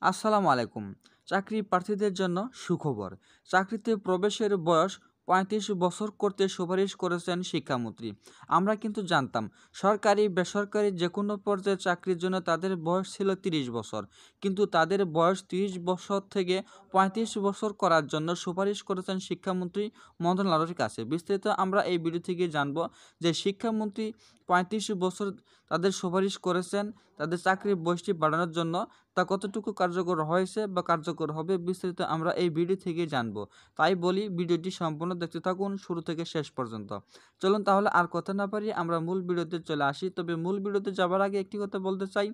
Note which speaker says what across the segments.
Speaker 1: আসসালামু আলাইকুম। চাকরি প্রার্থীদের জন্য সুখবর। চাকরিতে প্রবেশের বয়স ৩৫ বছর করতে সুপারিশ করেছেন শিক্ষামন্ত্রী। আমরা কিন্তু জানতাম সরকারি বেসরকারি যেকোনো পর্যায়ে চাকরির জন্য তাদের বয়স ছিল ৩০ বছর। কিন্তু তাদের বয়স ৩০ বছর থেকে ৩৫ বছর করার জন্য সুপারিশ করেছেন শিক্ষামন্ত্রী মন্ত্রণালয়ের কাছে। বিস্তারিত আমরা এই ভিডিও থেকে জানব যে শিক্ষামন্ত্রী ৩৫ বছর তাদের সুপারিশ করেছেন তাদের চাকরির বয়সটি বাড়ানোর জন্য। তা কতটুকু কার্যকর হয়েছে বা কার্যকর হবে বিস্তারিত আমরা এই ভিডিও থেকে জানব। তাই বলি ভিডিওটি সম্পূর্ণ দেখতে থাকুন শুরু থেকে শেষ পর্যন্ত। চলুন তাহলে আর কথা না পারি আমরা মূল ভিডিওতে চলে আসি। তবে মূল ভিডিওতে যাবার আগে একটি কথা বলতে চাই,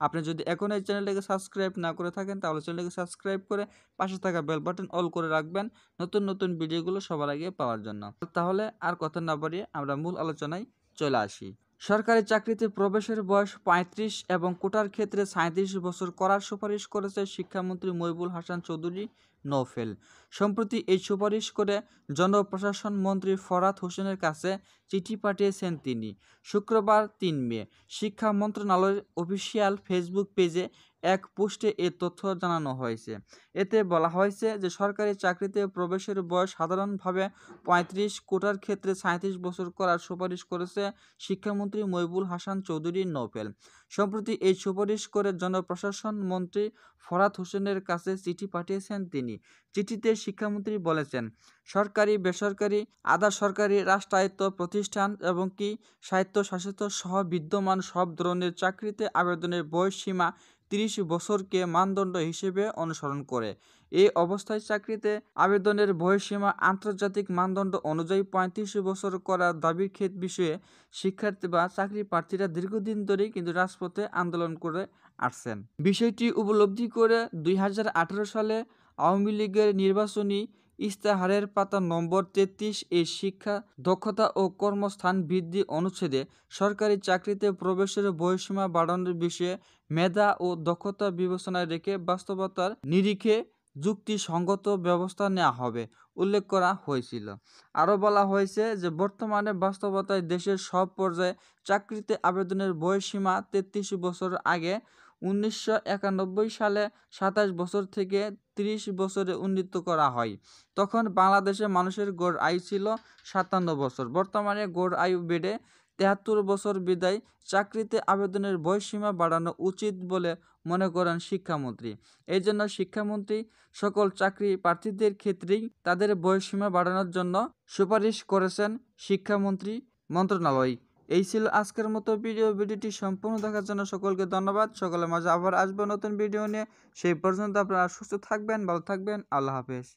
Speaker 1: আপনি যদি এখন এই চ্যানেলটাকে সাবস্ক্রাইব না করে থাকেন তাহলে চ্যানেলটাকে সাবস্ক্রাইব করে পাশে থাকা বেল বাটন অল করে রাখবেন নতুন নতুন ভিডিওগুলো সবার আগে পাওয়ার জন্য। তাহলে আর কথা না বাড়িয়ে আমরা মূল আলোচনায় চলে আসি। সরকারি চাকরিতে প্রবেশের বয়স ৩৫ এবং কোটার ক্ষেত্রে ৩৭ বছর করার সুপারিশ করেছে শিক্ষামন্ত্রী মহিবুল হাসান চৌধুরী নওফেল। সম্প্রতি এই সুপারিশ করে জনপ্রশাসন মন্ত্রী ফরহাদ হোসেনের কাছে চিঠি পাঠিয়েছেন তিনি। শুক্রবার ৩ মে শিক্ষা মন্ত্রণালয়ের অফিসিয়াল ফেসবুক পেজে এক পোস্টে এ তথ্য জানানো হয়েছে। এতে বলা হয়েছে যে সরকারি চাকরিতে প্রবেশের বয়স সাধারণভাবে ৩৫, কোটার ক্ষেত্রে ৩৭ বছর করার সুপারিশ করেছে শিক্ষামন্ত্রী মহিবুল হাসান চৌধুরী নওফেল। সম্প্রতি এই সুপারিশ করে জনপ্রশাসন মন্ত্রী ফরহাদ হোসেনের কাছে চিঠি পাঠিয়েছেন তিনি। চিঠিতে শিক্ষামন্ত্রী বলেছেন, সরকারি বেসরকারি আধা সরকারি রাষ্ট্রায়ত্ত প্রতিষ্ঠান এবং কি স্বায়ত্তশাসিত সহ বিদ্যমান সব ধরনের চাকরিতে আবেদনের বয়সসীমা ৩০ বছরকে মানদণ্ড হিসেবে অনুসরণ করে। এই অবস্থায় চাকরিতে আবেদনের বয়সসীমা আন্তর্জাতিক মানদণ্ড অনুযায়ী ৩৫ বছর করার দাবির বিষয়ে শিক্ষার্থী বা চাকরি প্রার্থীরা দীর্ঘদিন ধরেই কিন্তু রাজপথে আন্দোলন করে আসছেন। বিষয়টি উপলব্ধি করে ২০১৮ সালে আওয়ামী লীগের নির্বাচনী ইশতেহারের পাতা নম্বর ৩৩ এই শিক্ষা দক্ষতা ও কর্মস্থান বৃদ্ধি অনুচ্ছেদে সরকারি চাকরিতে প্রবেশের বয়সীমা বাড়ানোর বিষয়ে মেধা ও দক্ষতা বিবেচনায় রেখে বাস্তবতার নিরিখে যুক্তিসঙ্গত ব্যবস্থা নেওয়া হবে উল্লেখ করা হয়েছিল। আরও বলা হয়েছে যে বর্তমানে বাস্তবতায় দেশের সব পর্যায়ে চাকরিতে আবেদনের বয়সসীমা ৩৩ বছর আগে ১৯৯১ সালে ২৭ বছর থেকে ৩০ বছরে উন্নীত করা হয়। তখন বাংলাদেশে মানুষের গড় আয়ু ছিল ৫৭ বছর। বর্তমানে গড় আয়ু বেড়ে ৭৩ বছর বিদায় চাকরিতে আবেদনের বয়সসীমা বাড়ানো উচিত বলে মনে করেন শিক্ষামন্ত্রী। এই জন্য শিক্ষামন্ত্রী সকল চাকরি প্রার্থীদের ক্ষেত্রেই তাদের বয়সসীমা বাড়ানোর জন্য সুপারিশ করেছেন শিক্ষামন্ত্রী মন্ত্রণালয়। এই ছিল আজকের মতো ভিডিওটি সম্পূর্ণ দেখার জন্য সকলকে ধন্যবাদ। সকলের মাঝে আবার আসবো নতুন ভিডিও নিয়ে। সেই পর্যন্ত আপনারা সুস্থ থাকবেন, ভালো থাকবেন। আল্লাহ হাফেজ।